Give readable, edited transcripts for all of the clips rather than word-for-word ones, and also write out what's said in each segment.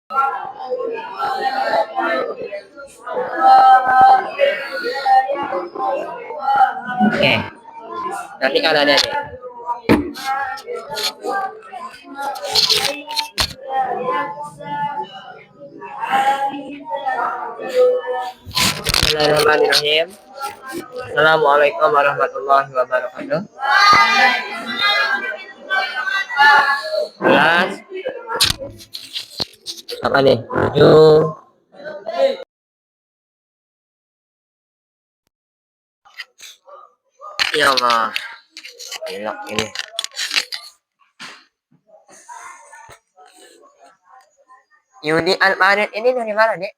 Oke, nanti kalau ada deh. Bismillahirrahmanirrahim. Assalamualaikum warahmatullahi wabarakatuh. Kelas apa nih? 7. Ya Allah, gila ini. Yudi Al-Marid ini dari mana, Dek?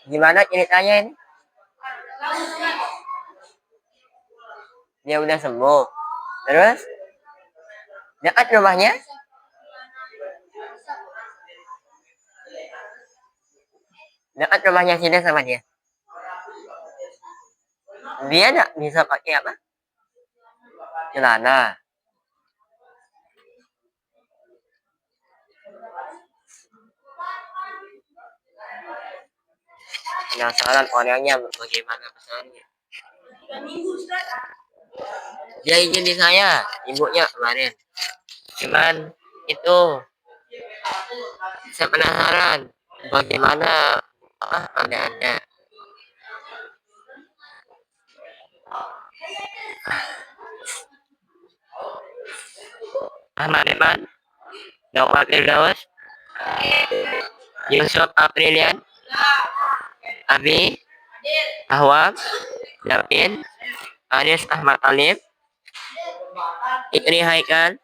Gimana ceritanya ini? Dia udah sembuh. Terus? Dekat rumahnya? Dekat rumahnya sini sama dia. Dia nggak bisa pakai apa? Celana. Penasaran orangnya bagaimana pesannya. Dia izin di saya, ibunya kemarin. Cuman itu saya penasaran bagaimana keadaannya. Ahmad Iman, Dawat Firdaus, Yusuf Aprilian, Abi, Ahwab, Davin, Aris Ahmad Alif, Ikri Haikal,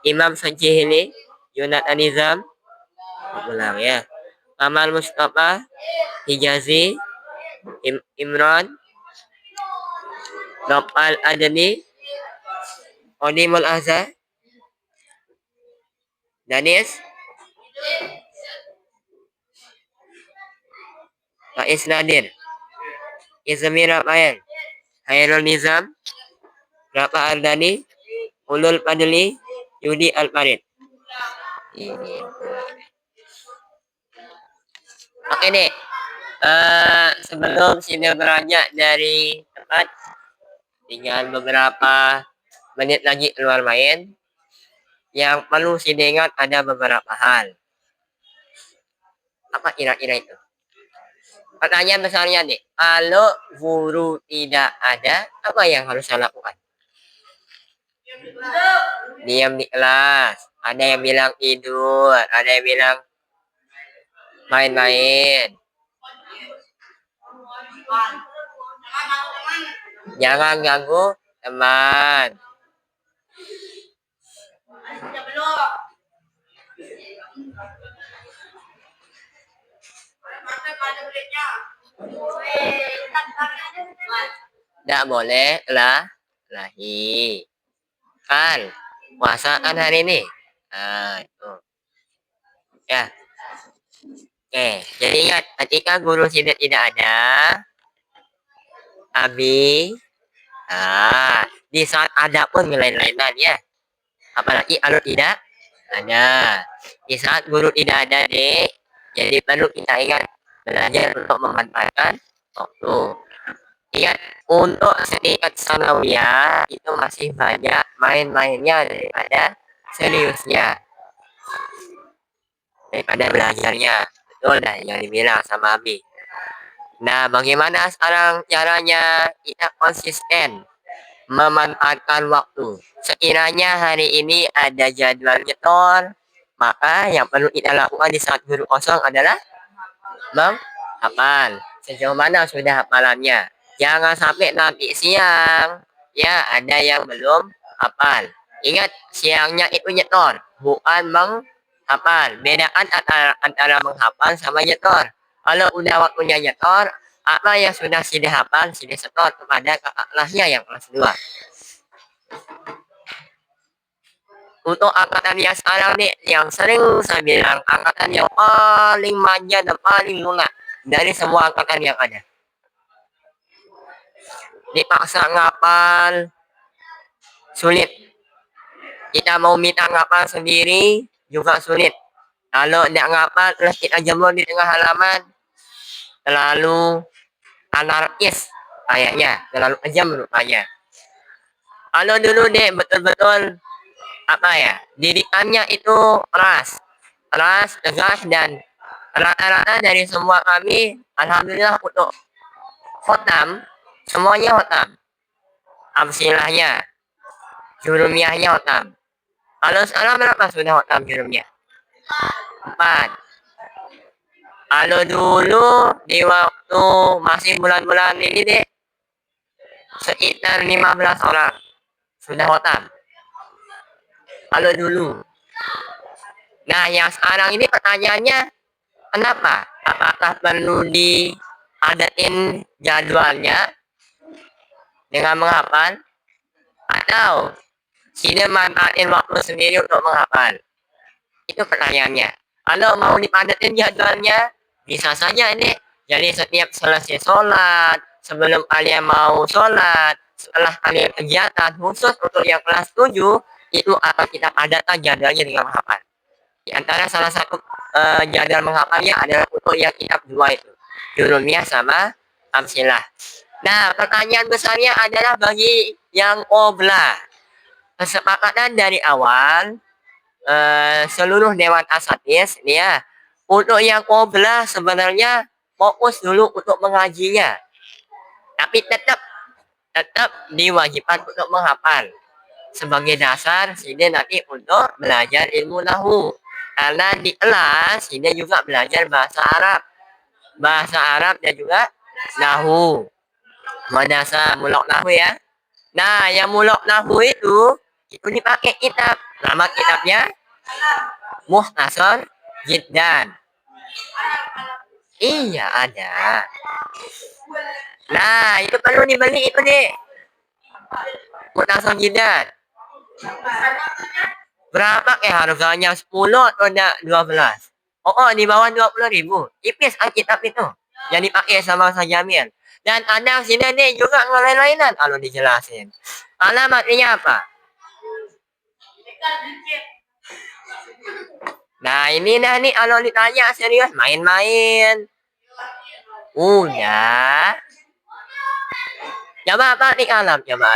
Imam Sancihili, Yunat Anizam, ulang ya, Kamal Mustafa, Hijazi, Imran, Nopal Adani, Odimul Azhar, Danis, Faiz Nadir, Izmir Rafael, Hairul Nizam, Rafa Ardani, Ulul Padli, Yudi Al-Farid. Ini. Oke deh. Sebelum sini beranjak dari tempat, tinggal beberapa menit lagi keluar main. Yang perlu sini ingat ada beberapa hal. Apa kira-kira itu? Pertanyaan besarnya nih, kalau guru tidak ada, apa yang harus saya lakukan? Diam di kelas. Ada yang bilang tidur, ada yang bilang main-main. Jangan ganggu teman. Tidak boleh lahi. Kan puasa kan hari ini. Nah, itu. Ya. Oke, jadi ingat ketika guru tidak ada, Abi, di saat ada pun lain-lainan ya. Apalagi kalau tidak ada. Di saat guru tidak ada, Dek, jadi perlu kita ingat belajar untuk memanfaatkan waktu. Ingat, untuk setingkat sanawiyah itu masih banyak main-mainnya daripada seriusnya, daripada belajarnya. Betul dah yang dibilang sama Abi. Nah, bagaimana sekarang caranya kita konsisten memanfaatkan waktu? Sekiranya hari ini ada jadwal nyetor, maka yang perlu kita lakukan di saat guru kosong adalah menghafal. Sejauh mana sudah hafalannya? Jangan sampai nanti siang, ya ada yang belum hafal. Ingat, siangnya itu nyetor, bukan menghafal. Bedakan antara menghafal sama nyetor. Kalau udah waktunya nyetor, apa yang sudah hafal, sudah setor kepada kakak kelasnya yang kelas 2. Untuk angkatan yang sekarang nih, yang sering saya bilang, angkatan yang paling manja dan paling lunak dari semua angkatan yang ada. Dipaksa ngapal, sulit. Kita mau minta ngapal sendiri, juga sulit. Kalau tidak ngapal terus kita jemur di tengah halaman, terlalu anarkis kayaknya, terlalu kejam rupanya. Kalau dulu deh betul-betul apa ya, didikannya itu keras, tegas, dan rata-rata dari semua kami, alhamdulillah untuk khotam, semuanya khotam. Amsilahnya, jurumiyahnya khotam. Kalau sekarang berapa sudah khotam jurumiyah? 4. Kalau dulu di waktu masih bulan-bulan ini deh, sekitar 15 orang sudah khotam. Kalau dulu. Nah, yang sekarang ini pertanyaannya, kenapa? Apakah perlu diadain jadwalnya dengan menghafal? Atau sini manfaatin waktu sendiri untuk menghafal? Itu pertanyaannya. Kalau mau dipadatin jadwalnya, bisa saja ini. Jadi setiap selesai sholat, sebelum kalian mau sholat, setelah kalian kegiatan, khusus untuk yang kelas 7, itu akan kita padatkan jadwalnya dengan menghafal. Di antara salah satu jadwal menghafalnya adalah untuk yang kitab 2 itu. Jurumiyah sama Amsilah. Nah, pertanyaan besarnya adalah bagi yang oblah. Kesepakatan dari awal, seluruh Dewan Asatis ya, untuk yang oblah sebenarnya fokus dulu untuk mengajinya, tapi tetap diwajibkan untuk menghafal sebagai dasar sini nanti untuk belajar ilmu nahu, karena di kelas ini juga belajar bahasa Arab dan juga nahu, madrasah mulok nahu ya. Nah, yang mulok nahu itu dipakai kitab. Nama kitabnya Mukhtasar Jiddan. Iya, ada. Nah, itu perlu dibeli itu nih. Mukhtasar Jiddan. Berapa harganya? 10 atau 12? Oh, di bawah 20.000. Tipis kitab itu. Yang dipakai sama Ustaz Jamil. Dan ada sini nih juga lain-lainan kalau dijelasin. Alamatnya apa? Nah, ini dah nih kalau ditanya serius main-main. Udah. Coba apa nih alam? Coba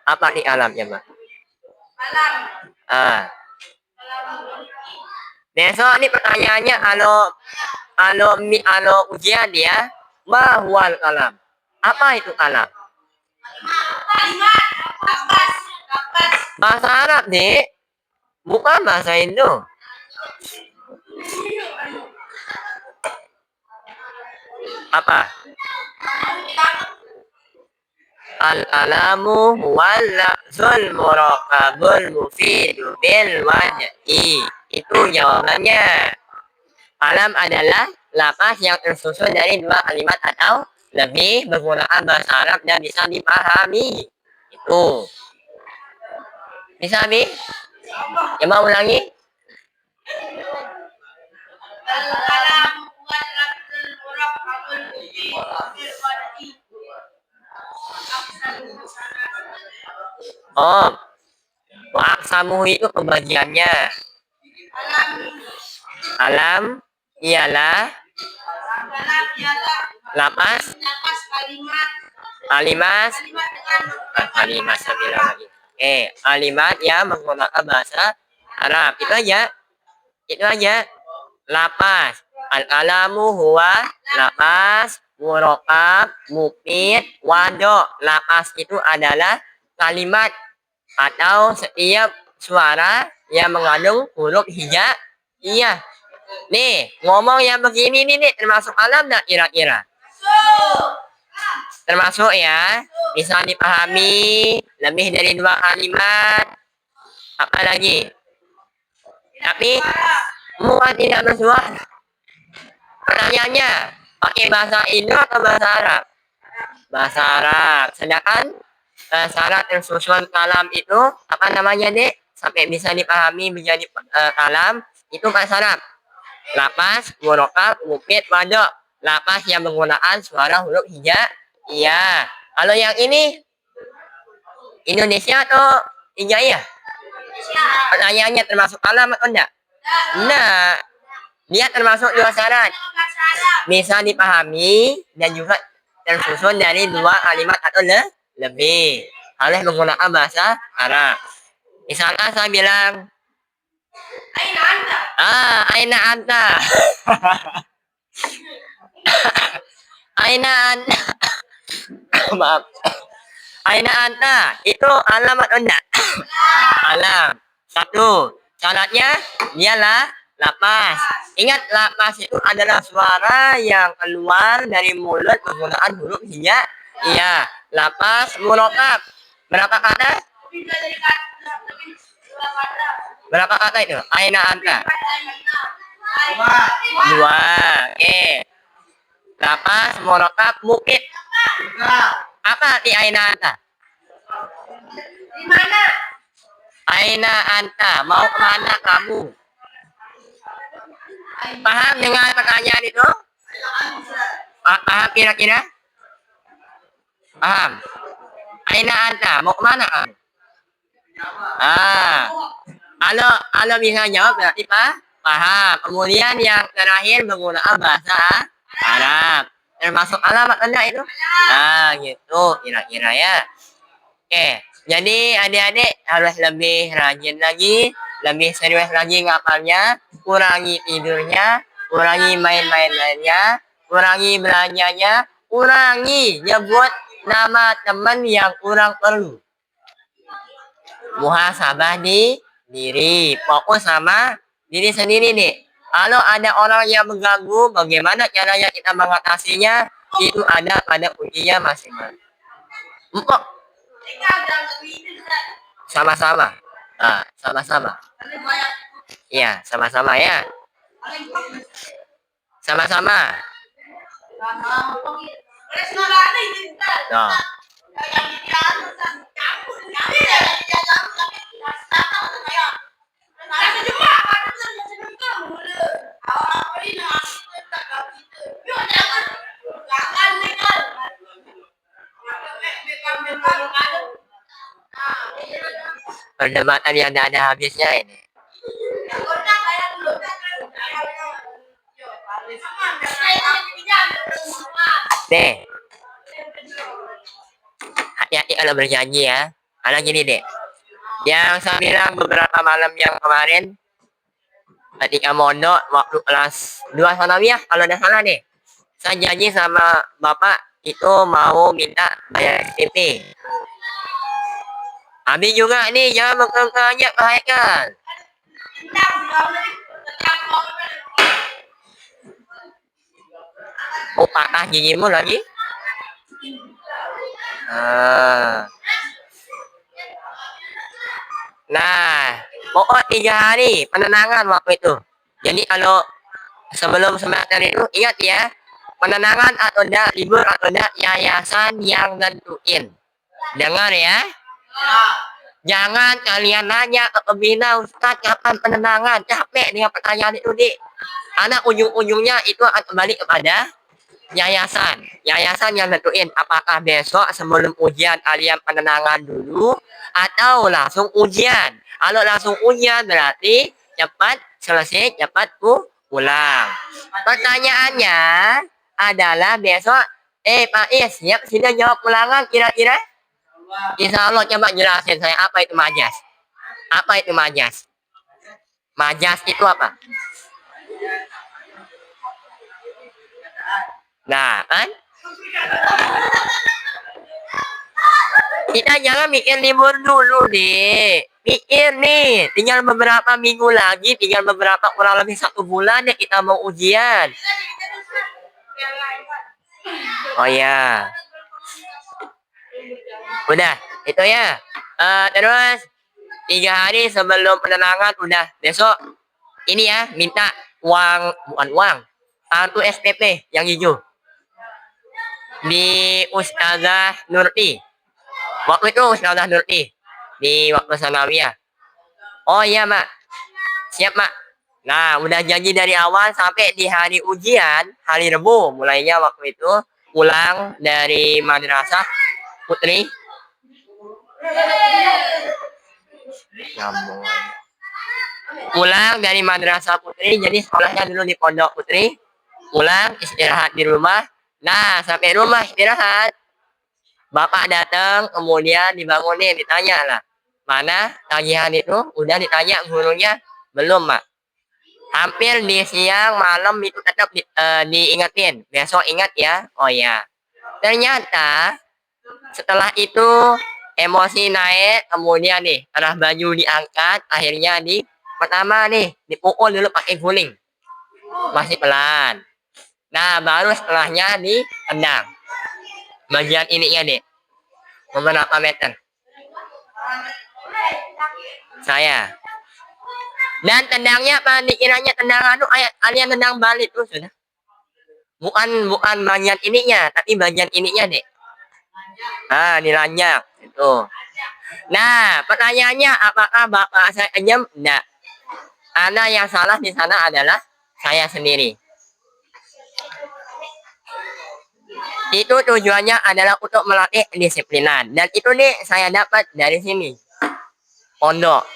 apa nih alam? Coba. Ah. Besok nih pertanyaannya kalau ujian ya, mahwal kalam. Apa itu kalam? Bahasa Arab nih, bukan bahasa Indo. Apa? Al-alamu wal lafzul muraqabul mufidu bil waj'i. Itu jawabannya. Alam adalah lafaz yang tersusun dari 2 kalimat atau lebih menggunakan bahasa Arab dan bisa dipahami. Itu. Bisa, Bi? Coba ulangi. Oh, Aksamuh itu pembagiannya. Alam ialah lapas kalimat sembilan lagi. Kalimat yang menggunakan bahasa Arab. Itu aja. Lapas. Al-alamu huwa lapas, murokab, mufid, wado. Lapas itu adalah kalimat atau setiap suara yang mengandung huruf hija. Iya. Nih, ngomong yang begini nih termasuk alam nggak kira-kira? Termasuk ya, bisa dipahami lebih dari 2 kalimat. Apa lagi? Tapi semua tidak bersuara. Pertanyaannya, pakai bahasa Indo atau bahasa Arab? Bahasa Arab. Sedangkan syarat tersusun kalam itu apa namanya deh? Sampai bisa dipahami menjadi kalam itu bahasa Arab. Lapas, murokab, mufid, wado. Lapas yang menggunakan suara huruf hija. Iya. Kalau yang ini Indonesia atau hijaiyah? Pertanyaannya termasuk kalam atau enggak? Nah, dia termasuk dua syarat. Bisa dipahami dan juga tersusun dari dua kalimat atau lebih. Harus menggunakan bahasa Arab. Misalnya saya bilang, aina anta. Aina anta. Maaf. Aina anta. Itu alamat anda. Alam. Satu. Syaratnya dialah lapas. Ingat, lapas itu adalah suara yang keluar dari mulut menggunakan huruf hija. Iya. Lapas murokab. Berapa kata? Berapa kata itu? Aina anta. Dua. Oke. Lapas murokab mukit. Apa arti aina anta? Di mana? Aina anta, mau kemana kamu? Paham dengan pertanyaan itu? Paham kira-kira? Paham? Aina anta, mau kemana kamu? Kalau bisa jawab berarti paham. Kemudian yang terakhir menggunakan bahasa Arab. Termasuk alamat anda itu? Gitu kira-kira ya. Oke, jadi adik-adik harus lebih rajin lagi, lebih serius lagi ngapalnya, kurangi tidurnya, kurangi main-main lainnya, kurangi belanjanya, kurangi nyebut nama teman yang kurang perlu. Muhasabah di diri, fokus sama diri sendiri nih. Kalau ada orang yang mengganggu, bagaimana caranya kita mengatasinya? Itu ada pada kuncinya masing-masing. Empok. Sama-sama. Sama-sama. Iya, sama-sama ya. Sama-sama. Nah. Perdebatan yang tidak ada habisnya ini. Deh, hati-hati kalau berjanji ya. Karena gini deh, yang saya bilang beberapa malam yang kemarin, ketika mondok waktu kelas 2 sanawiyah, kalau ada salah nih, saya janji sama bapak itu mau minta bayar SPP. Abi juga nih, jangan mengajak ke Haikal. Oh, patah gigimu lagi? Nah, pokok 3 hari penenangan waktu itu. Jadi kalau sebelum semester itu ingat ya, penenangan atau enggak, libur atau enggak, yayasan yang nentuin. Dengar ya. Jangan kalian nanya ke pembina, Ustadz kapan penenangan? Capek dengan pertanyaan itu, Dik. Karena ujung-ujungnya itu akan kembali kepada yayasan. Yayasan yang nentuin apakah besok sebelum ujian kalian penenangan dulu atau langsung ujian. Kalau langsung ujian berarti cepat selesai, cepat pulang. Pertanyaannya adalah besok, Pak Is, siap sudah jawab ulangan kira-kira? Insya Allah coba jelasin saya apa itu majas. Apa itu majas? Majas itu apa? Nah, kan? Kita jangan mikir libur dulu deh. Mikir nih, tinggal beberapa minggu lagi, tinggal beberapa kurang lebih 1 bulan ya kita mau ujian. Oh ya. Udah, itu ya. Terus 3 hari sebelum penenangan udah besok ini ya minta uang, bukan uang, kartu SPP yang hijau di Ustazah Nurti. Waktu itu Ustazah Nurti di waktu sanawiyah. Oh iya mak, siap mak. Nah udah janji dari awal sampai di hari ujian, hari Rebu mulainya waktu itu pulang dari madrasah Putri. Nyambung. Pulang dari madrasah putri, jadi sekolahnya dulu di pondok putri. Pulang istirahat di rumah. Nah, sampai rumah istirahat. Bapak datang, kemudian dibangunin, ditanya lah. Mana tagihan itu? Udah ditanya gurunya? Belum, Mak. Hampir di siang malam itu tetap diingetin. Besok ingat ya. Oh ya. Ternyata setelah itu emosi naik, kemudian nih arah baju diangkat, akhirnya pertama nih dipukul dulu pakai guling, masih pelan. Nah baru setelahnya ditendang bagian ininya nih beberapa meter saya. Dan tendangnya apa dikiranya tendang alian tendang balik tuh sudah. Bukan bukan bagian ininya, tapi bagian ininya deh. Ah, dilanjak itu. Nah, pertanyaannya apakah bapak saya kenyam? Enggak. Karena yang salah di sana adalah saya sendiri. Itu tujuannya adalah untuk melatih disiplinan. Dan itu nih saya dapat dari sini. Pondok.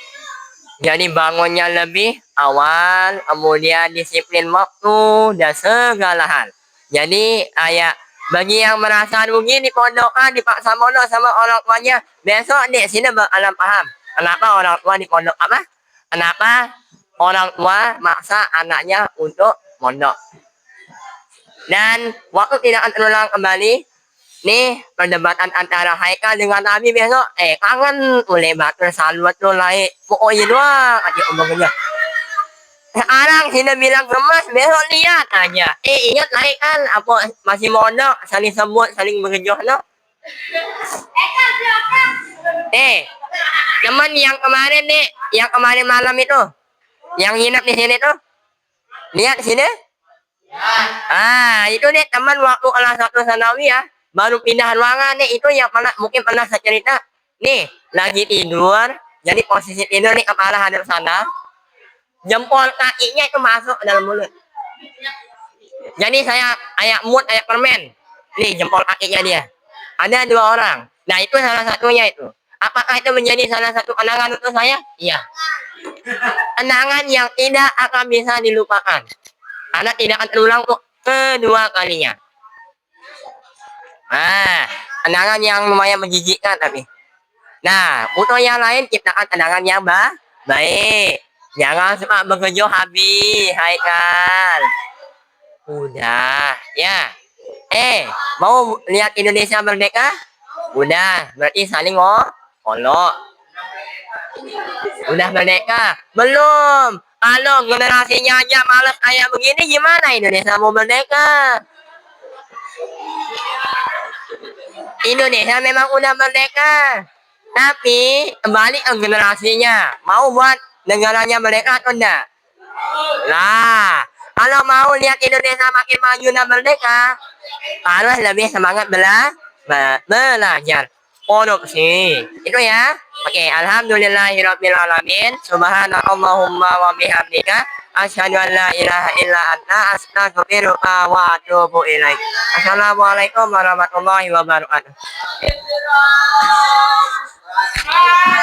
Jadi bangunnya lebih awal, kemudian disiplin waktu dan segala hal. Jadi ayah bagi yang merasa rugi di pondokan dipaksa mondok sama orang tuanya, besok di sini bakalan paham kenapa orang tua di pondok apa? Kenapa orang tua maksa anaknya untuk mondok. Dan waktu tidak akan terulang kembali, nih perdebatan antara Haikal dengan Nabi besok, kangen oleh batur salut tuh lain pokoknya doang aja omongnya. Sekarang sini bilang gemes, besok lihat aja. Ingat Haikal apa masih mondok, saling sebut, saling mengejoh no. Teman yang kemarin nih, yang kemarin malam itu, yang nginep di sini tuh, lihat sini. Itu nih teman waktu kelas 1 sanawi ya, baru pindah ruangan nih, itu yang mungkin pernah saya cerita. Nih, lagi tidur, jadi posisi tidur nih kepala hadap sana, jempol kakinya itu masuk ke dalam mulut. Jadi saya kayak permen. Nih jempol kakinya dia. Ada 2 orang. Nah itu salah satunya itu. Apakah itu menjadi salah satu kenangan untuk saya? Iya. Kenangan yang tidak akan bisa dilupakan. Karena tidak akan terulang untuk kedua kalinya. Nah, kenangan yang lumayan menjijikkan tapi. Nah, untuk yang lain ciptakan kenangan yang baik. Jangan suka bekerja habis, Haikal. Udah, ya. Mau lihat Indonesia merdeka? Udah, berarti saling ngolok. Udah merdeka? Belum. Kalau generasinya aja malas kayak begini, gimana Indonesia mau merdeka? Indonesia memang udah merdeka. Tapi kembali ke generasinya. Mau buat negaranya merdeka atau enggak? Nah, kalau mau lihat Indonesia makin maju dan merdeka, harus lebih semangat belajar. Korupsi. Itu ya. Oke, alhamdulillahirabbil alamin. Subhanallahumma wa bihamdika asyhadu an la ilaha illa anta astaghfiruka wa atubu ilaik. Assalamualaikum warahmatullahi wabarakatuh.